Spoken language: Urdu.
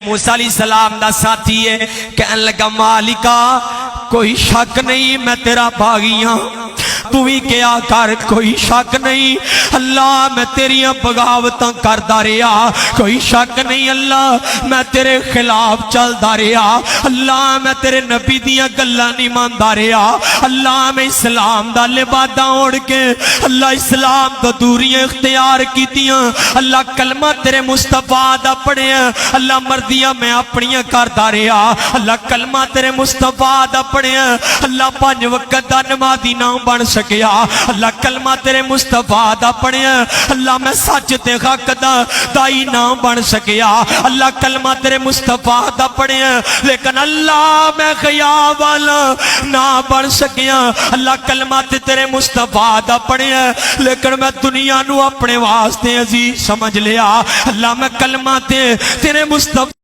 موسیٰ علیہ السلام دا ساتھی ہے، کہنے لگا مالکا کوئی شک نہیں میں تیرا باغیاں، تو ہی کیا کر کوئی شک نہیں اللہ میں تیریاں بغاوتاں کردہ رہا، کوئی شک نہیں اللہ میں تیرے خلاف چلدا رہا، اللہ میں تیرے نبی دیاں گلاں نہیں ماندا رہا، اللہ میں اسلام دا لباداں اوڑھ کے اللہ اسلام تو دوریاں اختیار کیتیاں، اللہ کلمہ تیرے مصطفیٰ دا پڑھیا، اللہ مردیاں میں اپنیاں کردہ رہا، اللہ کلمہ تیرے مصطفیٰ دا پڑھیا، اللہ 5 وقت دا نمازی نہ بن سکیا، اللہ کلمہ تیرے مصطفیٰ دا پڑھیا، اللہ میں سچ تے حق دا دائی نہ بن سکیا، اللہ کلمہ تیرے مصطفیٰ دا پڑھیا، لیکن اللہ میں غیاب والا نہ بن سکیا، اللہ کلمہ تیرے مصطفیٰ دا پڑھیا، لیکن میں دنیا نو اپنے واسطے عزیز سمجھ لیا، اللہ میں کلمہ تیرے مصطفیٰ